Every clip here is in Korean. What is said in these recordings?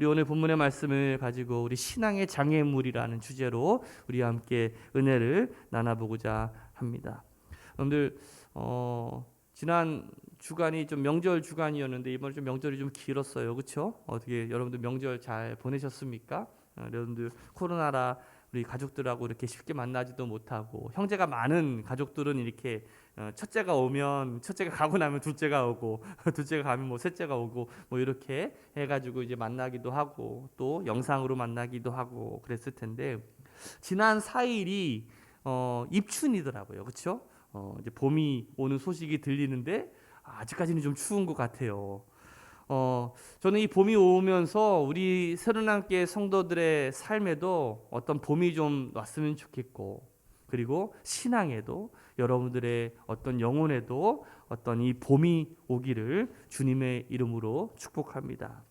우리 오늘 본문의 말씀을 가지고 우리 신앙의 장애물이라는 주제로 우리와 함께 은혜를 나눠보고자 합니다. 여러분들 지난 주간이 좀 명절 주간이었는데 이번에 좀 명절이 좀 길었어요, 그렇죠? 어떻게 여러분들 명절 잘 보내셨습니까? 여러분들 코로나라 우리 가족들하고 이렇게 쉽게 만나지도 못하고, 형제가 많은 가족들은 이렇게 첫째가 오면 첫째가 가고 나면 둘째가 오고 둘째가 가면 뭐 셋째가 오고 뭐 이렇게 해가지고 이제 만나기도 하고 또 영상으로 만나기도 하고 그랬을 텐데, 지난 4일이 입춘이더라고요, 그렇죠? 이제 봄이 오는 소식이 들리는데 아직까지는 좀 추운 것 같아요. 저는 이 봄이 오면서 우리 새로남교회 성도들의 삶에도 어떤 봄이 좀 왔으면 좋겠고, 그리고 신앙에도 여러분들의 어떤 영혼에도 어떤 이 봄이 오기를 주님의 이름으로 축복합니다.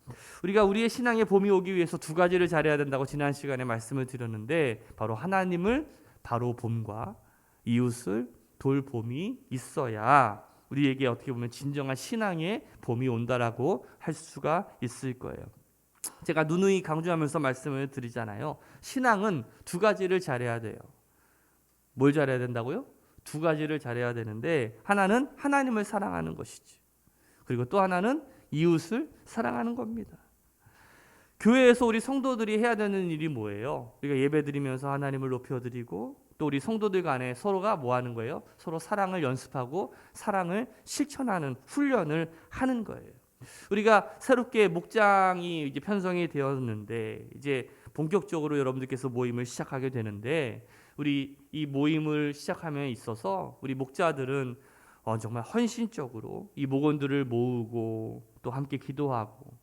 우리가 우리의 신앙에 봄이 오기 위해서 두 가지를 잘해야 된다고 지난 시간에 말씀을 드렸는데, 바로 하나님을 바로 봄과 이웃을 돌 봄이 있어야 우리에게 어떻게 보면 진정한 신앙의 봄이 온다라고 할 수가 있을 거예요. 제가 누누이 강조하면서 말씀을 드리잖아요. 신앙은 두 가지를 잘해야 돼요. 뭘 잘해야 된다고요? 두 가지를 잘해야 되는데, 하나는 하나님을 사랑하는 것이지, 그리고 또 하나는 이웃을 사랑하는 겁니다. 교회에서 우리 성도들이 해야 되는 일이 뭐예요? 우리가 예배드리면서 하나님을 높여드리고, 또 우리 성도들 간에 서로가 뭐 하는 거예요? 서로 사랑을 연습하고 사랑을 실천하는 훈련을 하는 거예요. 우리가 새롭게 목장이 이제 편성이 되었는데, 이제 본격적으로 여러분들께서 모임을 시작하게 되는데, 우리 이 모임을 시작함에 있어서 우리 목자들은 정말 헌신적으로 이 목원들을 모으고 또 함께 기도하고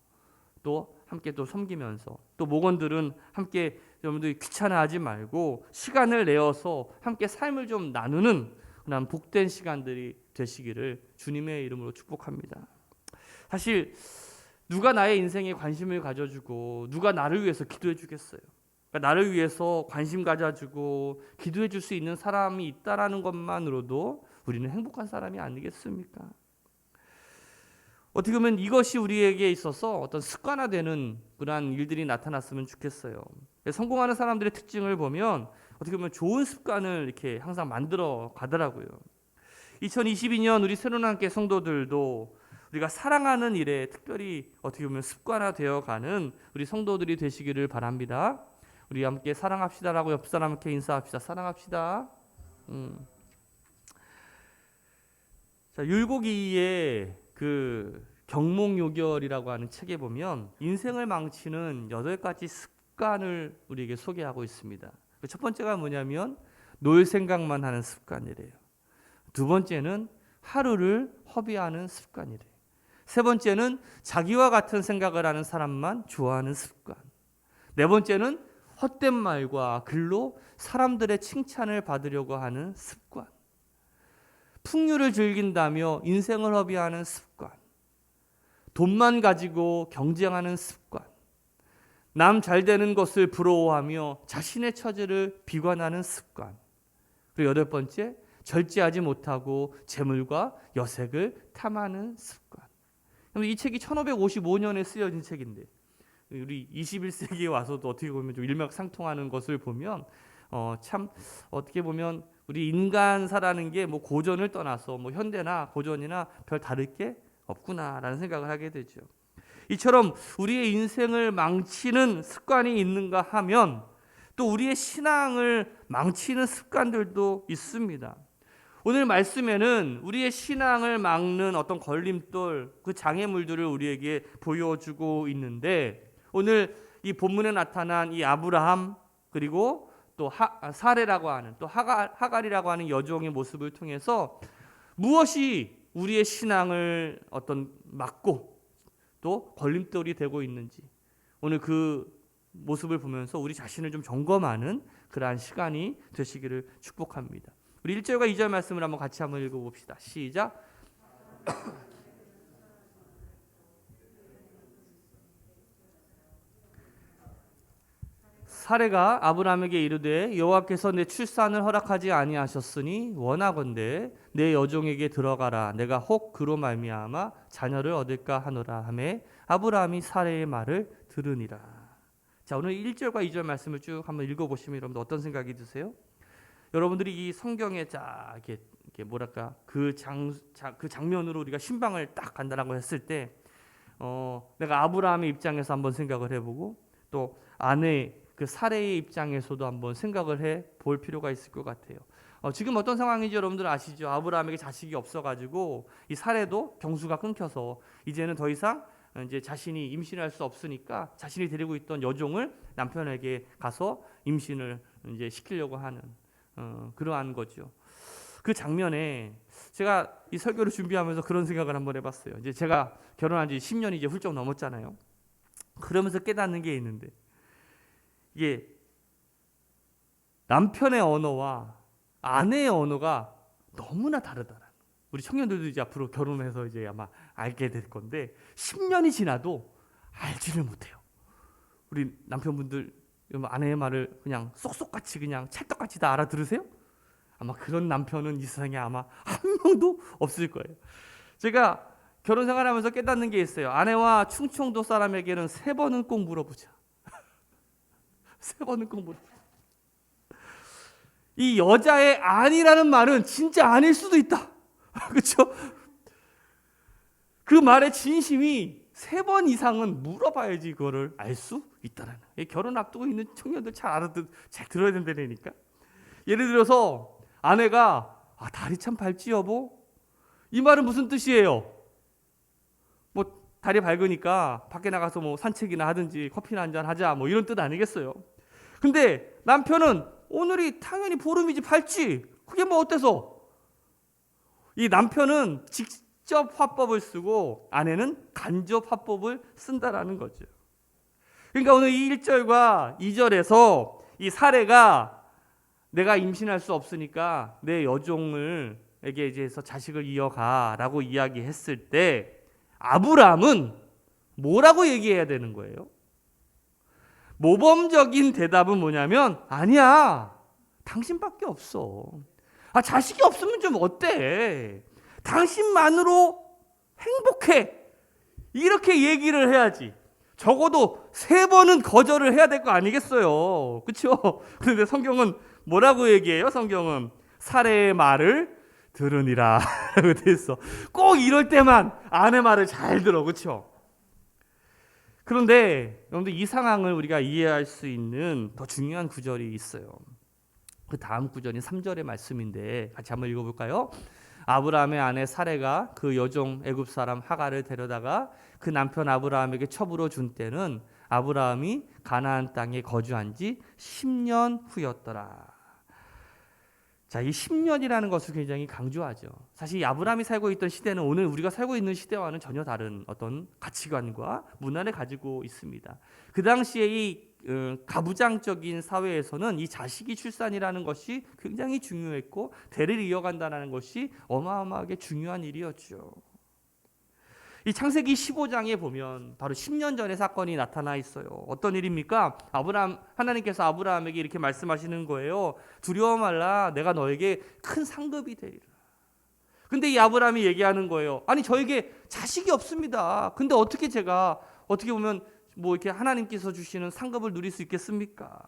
또 함께 또 섬기면서, 또 목원들은 함께 여러분들이 귀찮아하지 말고 시간을 내어서 함께 삶을 좀 나누는 그런 복된 시간들이 되시기를 주님의 이름으로 축복합니다. 사실 누가 나의 인생에 관심을 가져주고 누가 나를 위해서 기도해 주겠어요? 그러니까 나를 위해서 관심 가져주고 기도해 줄 수 있는 사람이 있다라는 것만으로도 우리는 행복한 사람이 아니겠습니까? 어떻게 보면 이것이 우리에게 있어서 어떤 습관화되는 그러한 일들이 나타났으면 좋겠어요. 성공하는 사람들의 특징을 보면 어떻게 보면 좋은 습관을 이렇게 항상 만들어 가더라고요. 2022년 우리 새로남교회 성도들도 우리가 사랑하는 일에 특별히 어떻게 보면 습관화되어 가는 우리 성도들이 되시기를 바랍니다. 우리 함께 사랑합시다라고 옆 사람께 인사합시다. 사랑합시다. 자, 율곡이의 그 경몽요결이라고 하는 책에 보면 인생을 망치는 8가지 습관을 우리에게 소개하고 있습니다. 첫 번째가 뭐냐면 놀 생각만 하는 습관이래요. 두 번째는 하루를 허비하는 습관이래요. 세 번째는 자기와 같은 생각을 하는 사람만 좋아하는 습관. 네 번째는 헛된 말과 글로 사람들의 칭찬을 받으려고 하는 습관. 풍류를 즐긴다며 인생을 허비하는 습관. 돈만 가지고 경쟁하는 습관. 남 잘 되는 것을 부러워하며 자신의 처지를 비관하는 습관. 그리고 8번째, 절제하지 못하고 재물과 여색을 탐하는 습관. 이 책이 1555년에 쓰여진 책인데, 우리 21세기에 와서도 어떻게 보면 좀 일맥상통하는 것을 보면 참 어떻게 보면 우리 인간사라는 게 뭐 고전을 떠나서 뭐 현대나 고전이나 별 다를 게 없구나라는 생각을 하게 되죠. 이처럼 우리의 인생을 망치는 습관이 있는가 하면 또 우리의 신앙을 망치는 습관들도 있습니다. 오늘 말씀에는 우리의 신앙을 막는 어떤 걸림돌, 그 장애물들을 우리에게 보여주고 있는데, 오늘 이 본문에 나타난 이 아브라함, 그리고 또 사레라고 하는, 또 하갈이라고 하는 여종의 모습을 통해서 무엇이 우리의 신앙을 어떤 막고 또 걸림돌이 되고 있는지, 오늘 그 모습을 보면서 우리 자신을 좀 점검하는 그러한 시간이 되시기를 축복합니다. 우리 1절과 2절 말씀을 한번 같이 한번 읽어봅시다. 시작. 사레가 아브라함에게 이르되 여호와께서 내 출산을 허락하지 아니하셨으니 원하건대 내 여종에게 들어가라. 내가 혹 그로 말미암아 자녀를 얻을까 하노라 하매 아브라함이 사레의 말을 들으니라. 자, 오늘 1절과 2절 말씀을 쭉 한번 읽어보시면 여러분들 어떤 생각이 드세요? 여러분들이 이 성경에 이렇게 뭐랄까 그 장면으로 우리가 신방을 딱 간다라고 했을 때 내가 아브라함의 입장에서 한번 생각을 해보고 또 아내 그 사레의 입장에서도 한번 생각을 해 볼 필요가 있을 것 같아요. 지금 어떤 상황인지 여러분들 아시죠? 아브라함에게 자식이 없어가지고 이 사레도 경수가 끊겨서 이제는 더 이상 이제 자신이 임신할 수 없으니까 자신이 데리고 있던 여종을 남편에게 가서 임신을 이제 시키려고 하는 그러한 거죠. 그 장면에 제가 이 설교를 준비하면서 그런 생각을 한번 해봤어요. 이제 제가 결혼한 지 10년이 이제 훌쩍 넘었잖아요. 그러면서 깨닫는 게 있는데 이게 남편의 언어와 아내의 언어가 너무나 다르다라는. 우리 청년들도 이제 앞으로 결혼해서 이제 아마 알게 될 건데 10년이 지나도 알지를 못해요. 우리 남편분들 아내의 말을 그냥 쏙쏙같이 그냥 찰떡같이 다 알아들으세요? 아마 그런 남편은 이 세상에 아마 한 명도 없을 거예요. 제가 결혼 생활하면서 깨닫는 게 있어요. 아내와 충청도 사람에게는 3번은 꼭 물어보자. 3번은 꼭 물어보자. 이 여자의 아니라는 말은 진짜 아닐 수도 있다. 그렇죠? 그 말의 진심이 3번 이상은 물어봐야지 그거를 알 수 있다라는. 결혼 앞두고 있는 청년들 잘 들어야 된다니까. 예를 들어서 아내가 다리 참 밝지 여보? 이 말은 무슨 뜻이에요? 뭐 다리 밝으니까 밖에 나가서 뭐 산책이나 하든지 커피나 한잔 하자 뭐 이런 뜻 아니겠어요? 근데 남편은 오늘이 당연히 보름이지 밝지. 그게 뭐 어때서? 이 남편은 직접 화법을 쓰고 아내는 간접 화법을 쓴다라는 거죠. 그러니까 오늘 이 1절과 2절에서 이 사레가 내가 임신할 수 없으니까 내 여종에게 이제서 자식을 이어가라고 이야기했을 때 아브라함은 뭐라고 얘기해야 되는 거예요? 모범적인 대답은 뭐냐면 아니야, 당신밖에 없어. 자식이 없으면 좀 어때? 당신만으로 행복해. 이렇게 얘기를 해야지. 적어도 3번은 거절을 해야 될 거 아니겠어요. 그렇죠? 그런데 성경은 뭐라고 얘기해요? 성경은 사레의 말을 들으니라 라고 돼 있어. 꼭 이럴 때만 아내 말을 잘 들어. 그렇죠? 그런데 여러분들 이 상황을 우리가 이해할 수 있는 더 중요한 구절이 있어요. 그 다음 구절인 3절의 말씀인데 같이 한번 읽어볼까요? 아브라함의 아내 사레가 그 여종 애굽 사람 하갈을 데려다가 그 남편 아브라함에게 첩으로 준 때는 아브라함이 가나안 땅에 거주한 지 10년 후였더라. 자, 이 10년이라는 것을 굉장히 강조하죠. 사실 이 아브라함이 살고 있던 시대는 오늘 우리가 살고 있는 시대와는 전혀 다른 어떤 가치관과 문화를 가지고 있습니다. 그 당시에 이 가부장적인 사회에서는 이 자식이 출산이라는 것이 굉장히 중요했고 대를 이어간다는 것이 어마어마하게 중요한 일이었죠. 이 창세기 15장에 보면 바로 10년 전의 사건이 나타나 있어요. 어떤 일입니까? 하나님께서 아브라함에게 이렇게 말씀하시는 거예요. 두려워 말라, 내가 너에게 큰 상급이 되리라. 근데 이 아브라함이 얘기하는 거예요. 아니, 저에게 자식이 없습니다. 근데 어떻게 제가 어떻게 보면 뭐 이렇게 하나님께서 주시는 상급을 누릴 수 있겠습니까?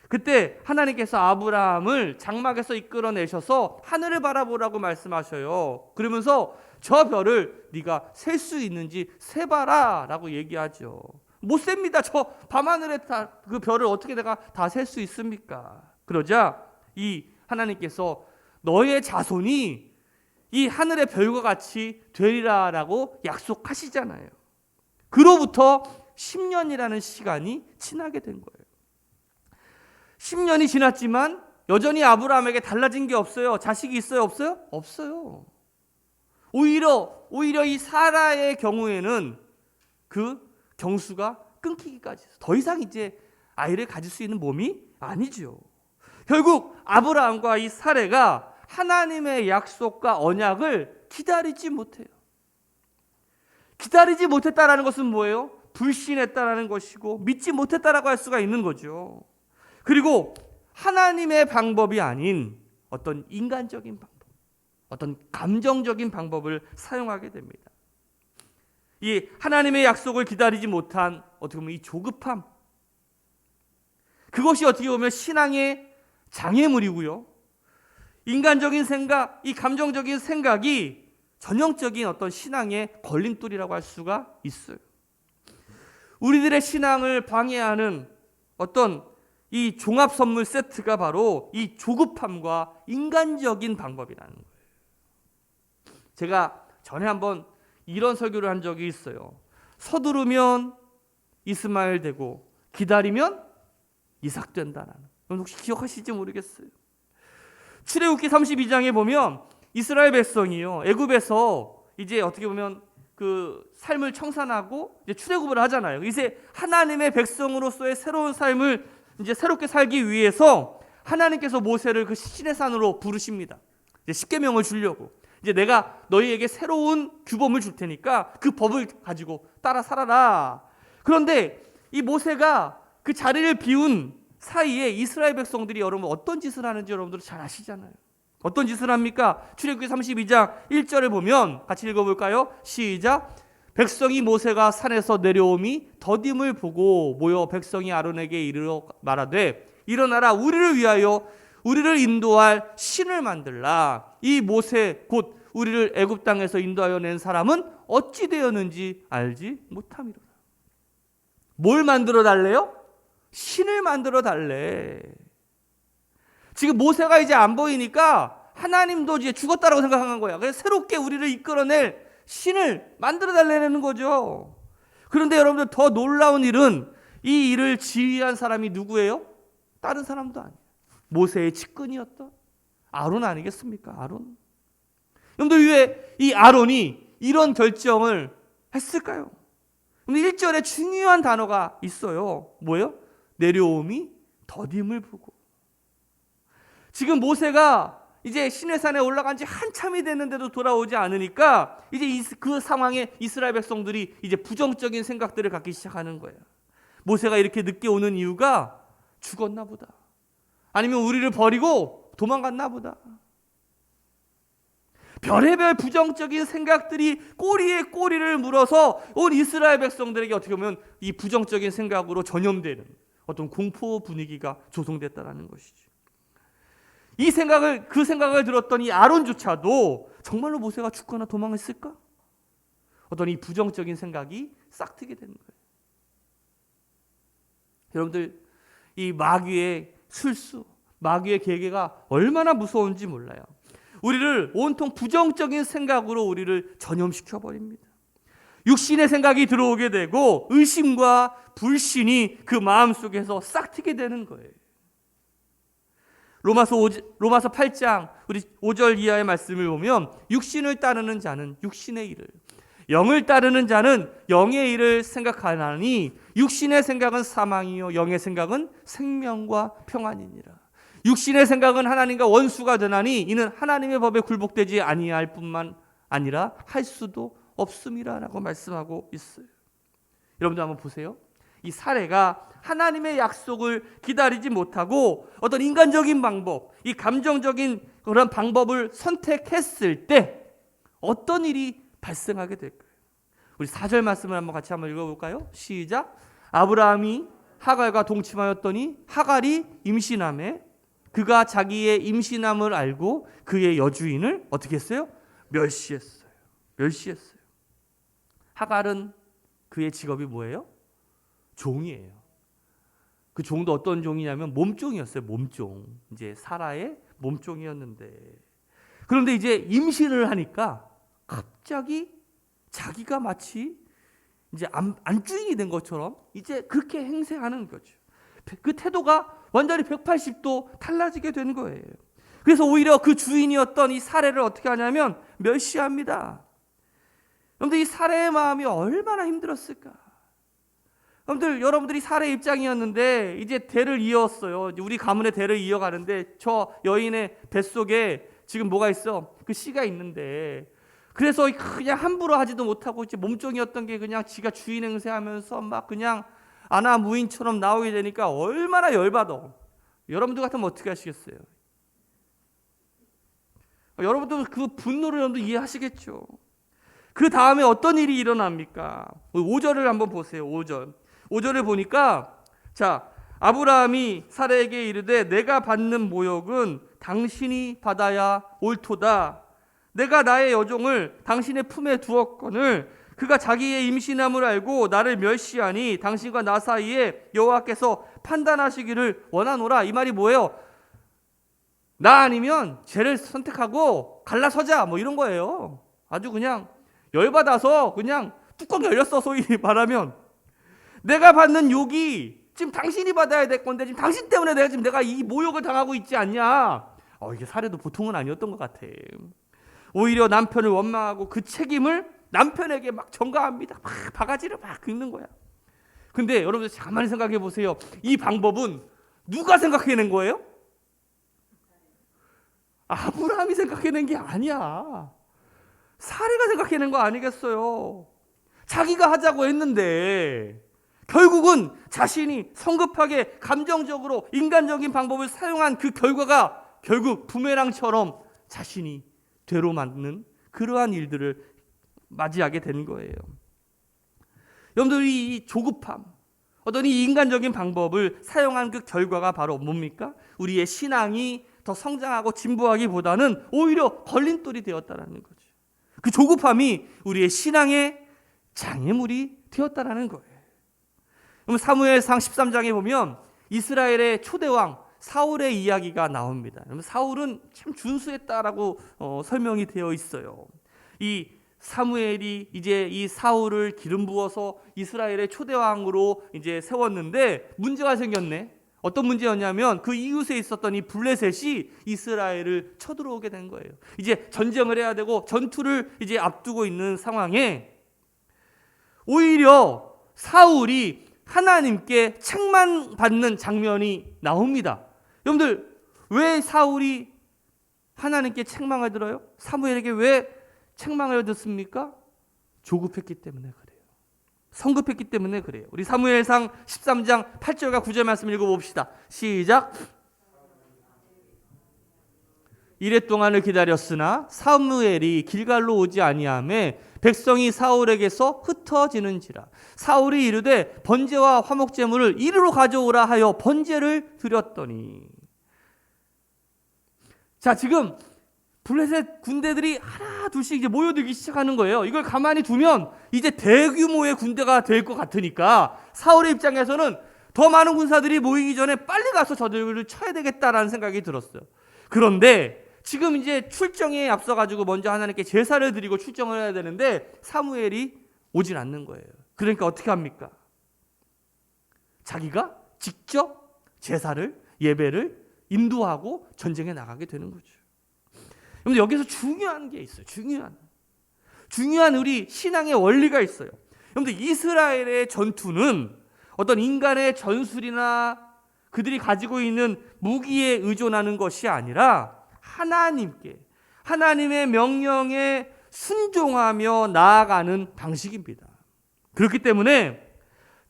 그때 하나님께서 아브라함을 장막에서 이끌어내셔서 하늘을 바라보라고 말씀하셔요. 그러면서 저 별을 네가 셀 수 있는지 세봐라 라고 얘기하죠. 못 셉니다. 저 밤하늘에 그 별을 어떻게 내가 다 셀 수 있습니까? 그러자 이 하나님께서 너의 자손이 이 하늘의 별과 같이 되리라 라고 약속하시잖아요. 그로부터 10년이라는 시간이 지나게 된 거예요. 10년이 지났지만 여전히 아브라함에게 달라진 게 없어요. 자식이 있어요? 없어요? 없어요. 오히려 이 사라의 경우에는 그 경수가 끊기기까지 해서 더 이상 이제 아이를 가질 수 있는 몸이 아니죠. 결국 아브라함과 이 사레가 하나님의 약속과 언약을 기다리지 못해요. 기다리지 못했다라는 것은 뭐예요? 불신했다라는 것이고 믿지 못했다라고 할 수가 있는 거죠. 그리고 하나님의 방법이 아닌 어떤 인간적인 방법, 어떤 감정적인 방법을 사용하게 됩니다. 이 하나님의 약속을 기다리지 못한 어떻게 보면 이 조급함, 그것이 어떻게 보면 신앙의 장애물이고요. 인간적인 생각, 이 감정적인 생각이 전형적인 어떤 신앙의 걸림돌이라고 할 수가 있어요. 우리들의 신앙을 방해하는 어떤 이 종합 선물 세트가 바로 이 조급함과 인간적인 방법이라는 거예요. 제가 전에 한번 이런 설교를 한 적이 있어요. 서두르면 이스마엘 되고 기다리면 이삭 된다는. 여러분 혹시 기억하실지 모르겠어요. 출애굽기 32장에 보면 이스라엘 백성이요, 애굽에서 이제 어떻게 보면 그 삶을 청산하고 이제 출애굽을 하잖아요. 이제 하나님의 백성으로서의 새로운 삶을 이제 새롭게 살기 위해서 하나님께서 모세를 그 시내산으로 부르십니다. 이제 십계명을 주려고. 이제 내가 너희에게 새로운 규범을 줄 테니까 그 법을 가지고 따라 살아라. 그런데 이 모세가 그 자리를 비운 사이에 이스라엘 백성들이 여러분 어떤 짓을 하는지 여러분들 잘 아시잖아요. 어떤 짓을 합니까? 출애굽기 32장 1절을 보면 같이 읽어볼까요? 시작. 백성이 모세가 산에서 내려오미 더딤을 보고 모여 백성이 아론에게 이르러 말하되 일어나라 우리를 위하여 우리를 인도할 신을 만들라. 이 모세 곧 우리를 애굽 땅에서 인도하여 낸 사람은 어찌 되었는지 알지 못함이로라. 뭘 만들어 달래요? 신을 만들어 달래. 지금 모세가 이제 안 보이니까 하나님도 이제 죽었다라고 생각한 거야. 그래서 새롭게 우리를 이끌어낼 신을 만들어 달라는 거죠. 그런데 여러분들 더 놀라운 일은 이 일을 지휘한 사람이 누구예요? 다른 사람도 아니에요. 모세의 측근이었던 아론 아니겠습니까? 아론. 여러분들 왜 이 아론이 이런 결정을 했을까요? 1절에 중요한 단어가 있어요. 뭐예요? 내려옴이 더딤을 보고. 지금 모세가 이제 시내산에 올라간 지 한참이 됐는데도 돌아오지 않으니까 이제 그 상황에 이스라엘 백성들이 이제 부정적인 생각들을 갖기 시작하는 거예요. 모세가 이렇게 늦게 오는 이유가 죽었나 보다. 아니면 우리를 버리고 도망갔나 보다. 별의별 부정적인 생각들이 꼬리에 꼬리를 물어서 온 이스라엘 백성들에게 어떻게 보면 이 부정적인 생각으로 전염되는 어떤 공포 분위기가 조성됐다는 것이죠. 그 생각을 들었던 이 아론조차도 정말로 모세가 죽거나 도망했을까? 어떤 이 부정적인 생각이 싹트게 되는 거예요. 여러분들 이 마귀의 술수, 마귀의 계계가 얼마나 무서운지 몰라요. 우리를 온통 부정적인 생각으로 우리를 전염시켜 버립니다. 육신의 생각이 들어오게 되고 의심과 불신이 그 마음속에서 싹트게 되는 거예요. 로마서 8장 우리 5절 이하의 말씀을 보면 육신을 따르는 자는 육신의 일을, 영을 따르는 자는 영의 일을 생각하나니 육신의 생각은 사망이요 영의 생각은 생명과 평안이니라. 육신의 생각은 하나님과 원수가 되나니 이는 하나님의 법에 굴복되지 아니할 뿐만 아니라 할 수도 없음이라라고 말씀하고 있어요. 여러분들 한번 보세요. 이 사례가 하나님의 약속을 기다리지 못하고 어떤 인간적인 방법, 이 감정적인 그런 방법을 선택했을 때 어떤 일이 발생하게 될까요? 우리 4절 말씀을 같이 한번 읽어볼까요? 시작. 아브라함이 하갈과 동침하였더니 하갈이 임신하매 그가 자기의 임신함을 알고 그의 여주인을 어떻게 했어요? 멸시했어요. 하갈은 그의 직업이 뭐예요? 종이에요. 그 종도 어떤 종이냐면 몸종이었어요. 몸종. 이제 사라의 몸종이었는데, 그런데 이제 임신을 하니까 갑자기 자기가 마치 이제 안주인이 된 것처럼 이제 그렇게 행세하는 거죠. 그 태도가 완전히 180도 달라지게 된 거예요. 그래서 오히려 그 주인이었던 이 사례를 어떻게 하냐면 멸시합니다. 여러분들 이 사례의 마음이 얼마나 힘들었을까? 여러분들이 사례 입장이었는데 이제 대를 이었어요. 우리 가문의 대를 이어가는데 저 여인의 뱃속에 지금 뭐가 있어? 그 씨가 있는데 그래서 그냥 함부로 하지도 못하고 이제 몸종이었던 게 그냥 지가 주인 행세하면서 막 그냥 아나무인처럼 나오게 되니까 얼마나 열받아. 여러분들 같으면 어떻게 하시겠어요? 여러분들 그 분노를 여러분들 이해하시겠죠? 그 다음에 어떤 일이 일어납니까? 5절을 한번 보세요. 5절을 보니까 자, 아브라함이 사라에게 이르되 내가 받는 모욕은 당신이 받아야 옳도다. 내가 나의 여종을 당신의 품에 두었거늘 그가 자기의 임신함을 알고 나를 멸시하니 당신과 나 사이에 여호와께서 판단하시기를 원하노라. 이 말이 뭐예요? 나 아니면 쟤를 선택하고 갈라서자 뭐 이런 거예요. 아주 그냥 열받아서 그냥 뚜껑 열렸어. 소위 말하면 내가 받는 욕이 지금 당신이 받아야 될 건데 지금 당신 때문에 내가 이 모욕을 당하고 있지 않냐. 이게 사례도 보통은 아니었던 것 같아. 오히려 남편을 원망하고 그 책임을 남편에게 막 전가합니다. 막 바가지를 막 긁는 거야. 근데 여러분들 가만히 생각해 보세요. 이 방법은 누가 생각해낸 거예요? 아브라함이 생각해낸 게 아니야. 사례가 생각해낸 거 아니겠어요? 자기가 하자고 했는데 결국은 자신이 성급하게 감정적으로 인간적인 방법을 사용한 그 결과가 결국 부메랑처럼 자신이 되로 맞는 그러한 일들을 맞이하게 된 거예요. 여러분들이 이 조급함, 어떤 이 인간적인 방법을 사용한 그 결과가 바로 뭡니까? 우리의 신앙이 더 성장하고 진보하기보다는 오히려 걸림돌이 되었다는 거죠. 그 조급함이 우리의 신앙의 장애물이 되었다는 거예요. 그럼 사무엘상 13장에 보면 이스라엘의 초대왕 사울의 이야기가 나옵니다. 사울은 참 준수했다라고 설명이 되어 있어요. 이 사무엘이 이제 이 사울을 기름 부어서 이스라엘의 초대왕으로 이제 세웠는데 문제가 생겼네. 어떤 문제였냐면 그 이웃에 있었던 이 블레셋이 이스라엘을 쳐들어오게 된 거예요. 이제 전쟁을 해야 되고 전투를 이제 앞두고 있는 상황에 오히려 사울이 하나님께 책망받는 장면이 나옵니다. 여러분들 왜 사울이 하나님께 책망을 들어요? 사무엘에게 왜 책망을 듣습니까? 조급했기 때문에 그래요. 성급했기 때문에 그래요. 우리 사무엘상 13장 8절과 9절 말씀 읽어봅시다. 시작. 이레 동안을 기다렸으나 사무엘이 길갈로 오지 아니하매 백성이 사울에게서 흩어지는지라. 사울이 이르되 번제와 화목제물을 이리로 가져오라 하여 번제를 드렸더니. 자, 지금 블레셋 군대들이 하나 둘씩 이제 모여들기 시작하는 거예요. 이걸 가만히 두면 이제 대규모의 군대가 될 것 같으니까 사울의 입장에서는 더 많은 군사들이 모이기 전에 빨리 가서 저들을 쳐야 되겠다라는 생각이 들었어요. 그런데 지금 이제 출정에 앞서가지고 먼저 하나님께 제사를 드리고 출정을 해야 되는데 사무엘이 오질 않는 거예요. 그러니까 어떻게 합니까? 자기가 직접 제사를, 예배를 인도하고 전쟁에 나가게 되는 거죠. 그런데 여기서 중요한 게 있어요. 중요한 우리 신앙의 원리가 있어요. 여러분들 이스라엘의 전투는 어떤 인간의 전술이나 그들이 가지고 있는 무기에 의존하는 것이 아니라 하나님께, 하나님의 명령에 순종하며 나아가는 방식입니다. 그렇기 때문에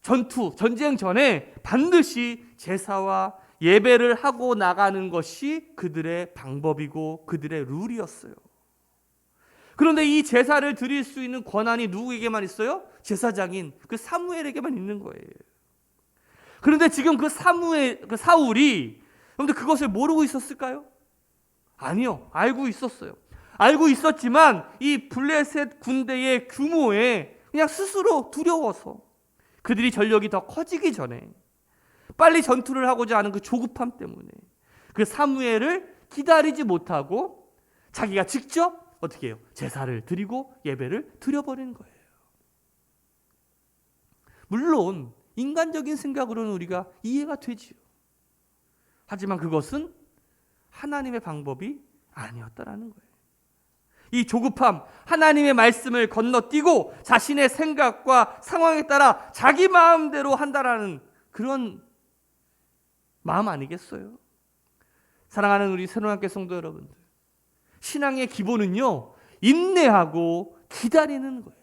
전쟁 전에 반드시 제사와 예배를 하고 나가는 것이 그들의 방법이고 그들의 룰이었어요. 그런데 이 제사를 드릴 수 있는 권한이 누구에게만 있어요? 제사장인 그 사무엘에게만 있는 거예요. 그런데 지금 그 사울이 여러분들 그것을 모르고 있었을까요? 아니요. 알고 있었어요. 알고 있었지만 이 블레셋 군대의 규모에 그냥 스스로 두려워서 그들이 전력이 더 커지기 전에 빨리 전투를 하고자 하는 그 조급함 때문에 그 사무엘을 기다리지 못하고 자기가 직접 어떻게 해요? 제사를 드리고 예배를 드려버리는 거예요. 물론 인간적인 생각으로는 우리가 이해가 되지요. 하지만 그것은 하나님의 방법이 아니었다라는 거예요. 이 조급함, 하나님의 말씀을 건너뛰고 자신의 생각과 상황에 따라 자기 마음대로 한다라는 그런 마음 아니겠어요? 사랑하는 우리 새로운학교 성도 여러분들, 신앙의 기본은요, 인내하고 기다리는 거예요.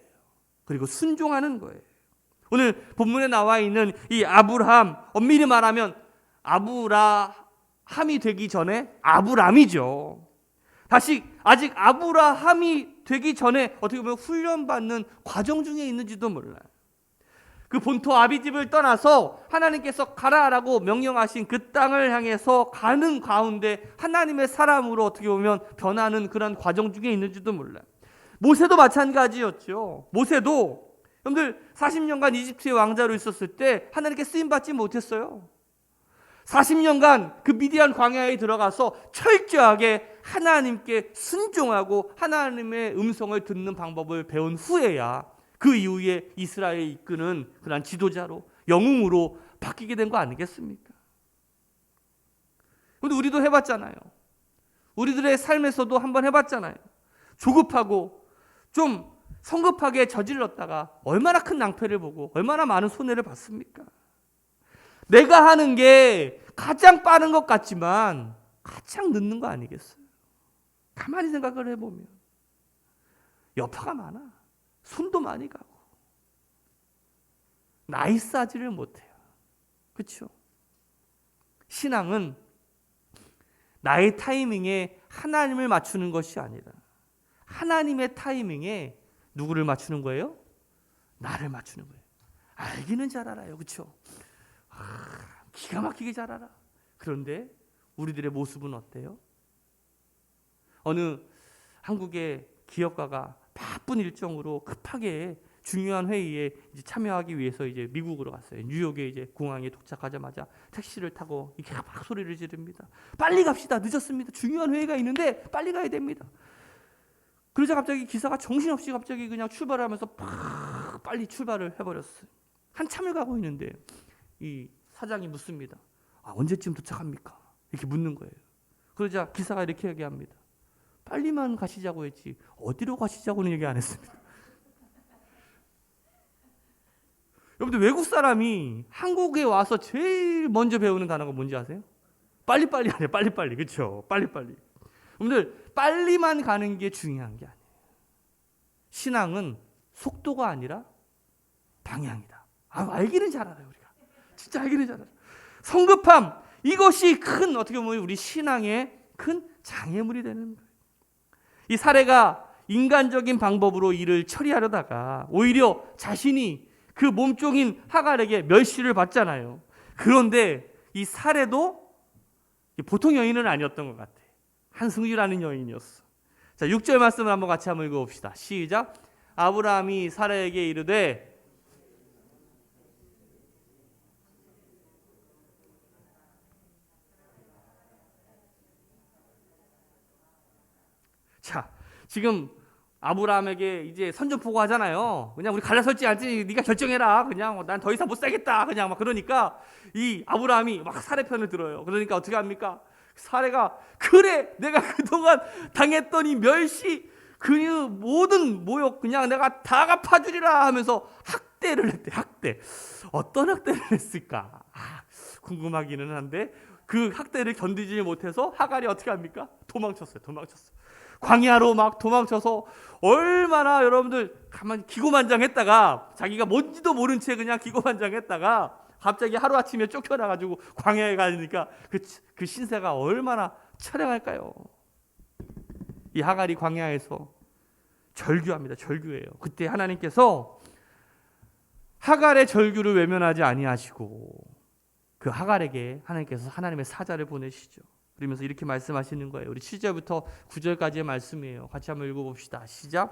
그리고 순종하는 거예요. 오늘 본문에 나와 있는 이 아브라함, 엄밀히 말하면 아브라함이 되기 전에 아브람이죠. 다시 아직 아브라함이 되기 전에 어떻게 보면 훈련받는 과정 중에 있는지도 몰라요. 그 본토 아비집을 떠나서 하나님께서 가라라고 명령하신 그 땅을 향해서 가는 가운데 하나님의 사람으로 어떻게 보면 변하는 그런 과정 중에 있는지도 몰라요. 모세도 마찬가지였죠. 모세도 여러분들 40년간 이집트의 왕자로 있었을 때 하나님께 쓰임받지 못했어요. 40년간 그 미디안 광야에 들어가서 철저하게 하나님께 순종하고 하나님의 음성을 듣는 방법을 배운 후에야 그 이후에 이스라엘을 이끄는 그런 지도자로 영웅으로 바뀌게 된 거 아니겠습니까? 근데 우리도 해봤잖아요. 우리들의 삶에서도 한번 해봤잖아요. 조급하고 좀 성급하게 저질렀다가 얼마나 큰 낭패를 보고 얼마나 많은 손해를 봤습니까? 내가 하는 게 가장 빠른 것 같지만 가장 늦는 거 아니겠어요? 가만히 생각을 해보면 여파가 많아. 손도 많이 가고 나이스하지를 못해요. 그렇죠? 신앙은 나의 타이밍에 하나님을 맞추는 것이 아니라 하나님의 타이밍에 누구를 맞추는 거예요? 나를 맞추는 거예요. 알기는 잘 알아요. 그렇죠? 기가 막히게 잘 알아. 그런데 우리들의 모습은 어때요? 어느 한국의 기업가가 바쁜 일정으로 급하게 중요한 회의에 이제 참여하기 위해서 이제 미국으로 갔어요. 뉴욕에 이제 공항에 도착하자마자 택시를 타고 이렇게 막 소리를 지릅니다. 빨리 갑시다. 늦었습니다. 중요한 회의가 있는데 빨리 가야 됩니다. 그러자 갑자기 기사가 정신없이 갑자기 그냥 출발을 하면서 팍 빨리 출발을 해버렸어요. 한참을 가고 있는데 이 사장이 묻습니다. 언제쯤 도착합니까? 이렇게 묻는 거예요. 그러자 기사가 이렇게 얘기합니다. 빨리만 가시자고 했지 어디로 가시자고는 얘기 안 했습니다. 여러분들 외국 사람이 한국에 와서 제일 먼저 배우는 단어가 뭔지 아세요? 빨리빨리 아니에요. 빨리빨리. 그렇죠? 빨리빨리. 여러분들 빨리만 가는 게 중요한 게 아니에요. 신앙은 속도가 아니라 방향이다. 알기는 잘 알아요. 우리가. 진짜 알기는 잘 알아요. 성급함 이것이 큰 어떻게 보면 우리 신앙의 큰 장애물이 되는 거예요. 이 사례가 인간적인 방법으로 일을 처리하려다가 오히려 자신이 그 몸종인 하갈에게 멸시를 받잖아요. 그런데 이 사례도 보통 여인은 아니었던 것 같아. 한승주라는 여인이었어. 자, 6절 말씀을 한번 같이 한번 읽어봅시다. 시작. 아브라함이 사라에게 이르되 자, 지금 아브라함에게 이제 선전포고 하잖아요. 그냥 우리 갈라설지 않지 네가 결정해라. 그냥 난 더 이상 못 살겠다. 그냥 막 그러니까 이 아브라함이 막 사례 편을 들어요. 그러니까 어떻게 합니까? 사례가 그래 내가 그동안 당했던 이 멸시 그 모든 모욕 그냥 내가 다 갚아주리라 하면서 학대를 했대. 학대. 어떤 학대를 했을까? 궁금하기는 한데 그 학대를 견디지 못해서 하갈이 어떻게 합니까? 도망쳤어요. 광야로 막 도망쳐서 얼마나 여러분들 가만히 기고만장했다가 자기가 뭔지도 모른 채 그냥 기고만장했다가 갑자기 하루아침에 쫓겨나가지고 광야에 가니까 그 신세가 얼마나 처량할까요? 이 하갈이 광야에서 절규합니다. 절규해요. 그때 하나님께서 하갈의 절규를 외면하지 아니하시고 그 하갈에게 하나님께서 하나님의 사자를 보내시죠. 그러면서 이렇게 말씀하시는 거예요. 우리 7절부터 9절까지의 말씀이에요. 같이 한번 읽어봅시다. 시작.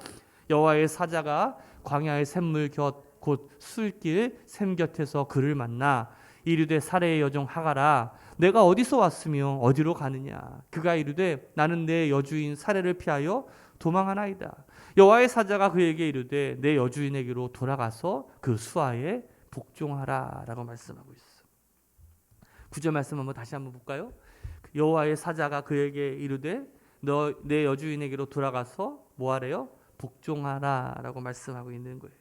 여호와의 사자가 광야의 샘물 곁 곧 술길 샘 곁에서 그를 만나 이르되 사레의 여종 하갈아 내가 어디서 왔으며 어디로 가느냐. 그가 이르되 나는 내 여주인 사레를 피하여 도망하나이다. 여호와의 사자가 그에게 이르되 내 여주인에게로 돌아가서 그 수하에 복종하라 라고 말씀하고 있어. 9절 말씀 한번 다시 한번 볼까요? 여호와의 사자가 그에게 이르되 너 내 여주인에게로 돌아가서 뭐하래요? 복종하라 라고 말씀하고 있는 거예요.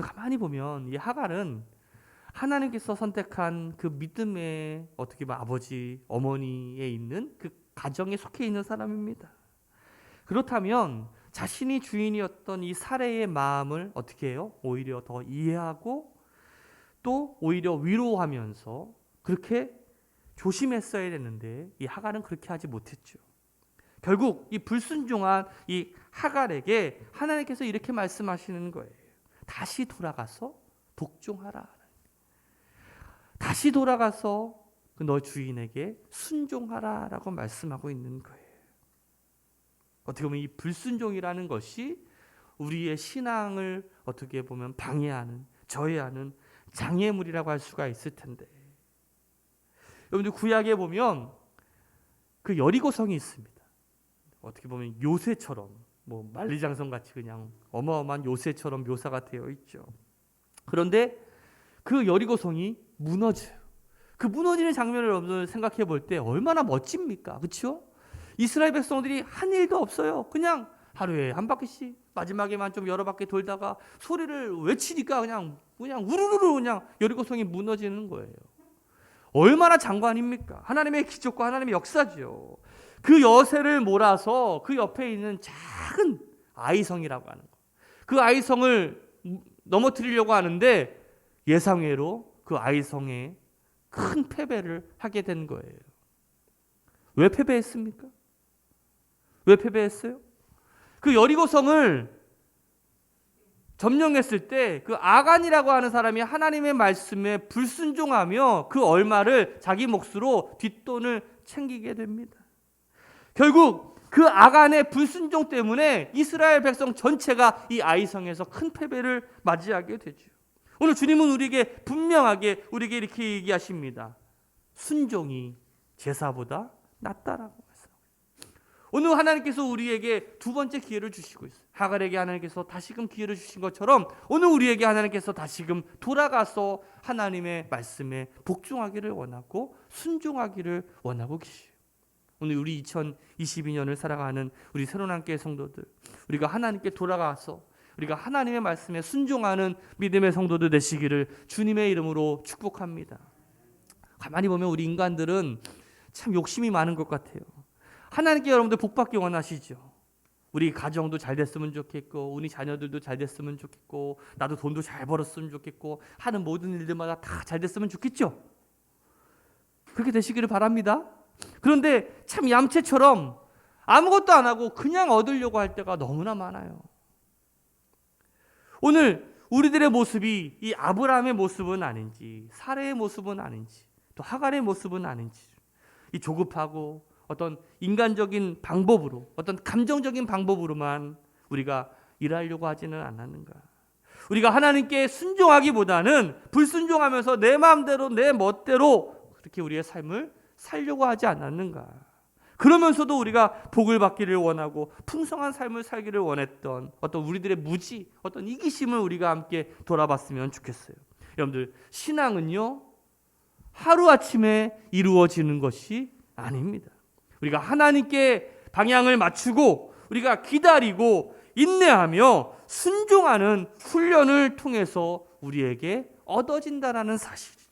가만히 보면 이 하갈은 하나님께서 선택한 그 믿음의 어떻게 보면 아버지, 어머니에 있는 그 가정에 속해 있는 사람입니다. 그렇다면 자신이 주인이었던 이 사레의 마음을 어떻게 해요? 오히려 더 이해하고 또 오히려 위로하면서 그렇게 조심했어야 되는데 이 하갈은 그렇게 하지 못했죠. 결국 이 불순종한 이 하갈에게 하나님께서 이렇게 말씀하시는 거예요. 다시 돌아가서 복종하라. 다시 돌아가서 너 주인에게 순종하라라고 말씀하고 있는 거예요. 어떻게 보면 이 불순종이라는 것이 우리의 신앙을 어떻게 보면 방해하는, 저해하는 장애물이라고 할 수가 있을 텐데, 여러분들 구약에 보면 그 여리고성이 있습니다. 어떻게 보면 요새처럼 뭐 만리장성 같이 그냥 어마어마한 요새처럼 묘사가 되어 있죠. 그런데 그 여리고성이 무너져요. 그 무너지는 장면을 여러분들 생각해 볼 때 얼마나 멋집니까? 그렇죠? 이스라엘 백성들이 한 일도 없어요. 그냥 하루에 한 바퀴씩 마지막에만 좀 여러 바퀴 돌다가 소리를 외치니까 그냥 우르르르 그냥 여리고성이 무너지는 거예요. 얼마나 장관입니까? 하나님의 기적과 하나님의 역사죠. 그 여세를 몰아서 그 옆에 있는 작은 아이성이라고 하는 거. 그 아이성을 넘어뜨리려고 하는데 예상외로 그 아이성에 큰 패배를 하게 된 거예요. 왜 패배했습니까? 왜 패배했어요? 그 여리고성을 점령했을 때 그 아간이라고 하는 사람이 하나님의 말씀에 불순종하며 그 얼마를 자기 몫으로 뒷돈을 챙기게 됩니다. 결국 그 아간의 불순종 때문에 이스라엘 백성 전체가 이 아이성에서 큰 패배를 맞이하게 되죠. 오늘 주님은 우리에게 분명하게 우리에게 이렇게 얘기하십니다. 순종이 제사보다 낫다라고 말씀합니다. 오늘 하나님께서 우리에게 두 번째 기회를 주시고 있어요. 하갈에게 하나님께서 다시금 기회를 주신 것처럼 오늘 우리에게 하나님께서 다시금 돌아가서 하나님의 말씀에 복종하기를 원하고 순종하기를 원하고 계시죠. 오늘 우리 2022년을 살아가는 우리 새로운 함께 성도들, 우리가 하나님께 돌아가서 우리가 하나님의 말씀에 순종하는 믿음의 성도들 되시기를 주님의 이름으로 축복합니다. 가만히 보면 우리 인간들은 참 욕심이 많은 것 같아요. 하나님께 여러분들 복받기 원하시죠. 우리 가정도 잘 됐으면 좋겠고 우리 자녀들도 잘 됐으면 좋겠고 나도 돈도 잘 벌었으면 좋겠고 하는 모든 일들마다 다 잘 됐으면 좋겠죠. 그렇게 되시기를 바랍니다. 그런데 참 얌체처럼 아무것도 안 하고 그냥 얻으려고 할 때가 너무나 많아요. 오늘 우리들의 모습이 이 아브라함의 모습은 아닌지 사레의 모습은 아닌지 또 하갈의 모습은 아닌지 이 조급하고 어떤 인간적인 방법으로 어떤 감정적인 방법으로만 우리가 일하려고 하지는 않았는가. 우리가 하나님께 순종하기보다는 불순종하면서 내 마음대로 내 멋대로 그렇게 우리의 삶을 살려고 하지 않았는가. 그러면서도 우리가 복을 받기를 원하고 풍성한 삶을 살기를 원했던 어떤 우리들의 무지, 어떤 이기심을 우리가 함께 돌아봤으면 좋겠어요. 여러분들 신앙은요 하루아침에 이루어지는 것이 아닙니다. 우리가 하나님께 방향을 맞추고 우리가 기다리고 인내하며 순종하는 훈련을 통해서 우리에게 얻어진다라는 사실이죠.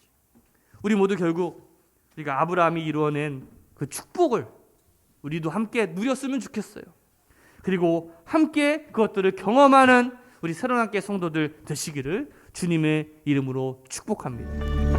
우리 모두 결국 우리가 아브라함이 이루어낸 그 축복을 우리도 함께 누렸으면 좋겠어요. 그리고 함께 그것들을 경험하는 우리 새로운 함께 성도들 되시기를 주님의 이름으로 축복합니다.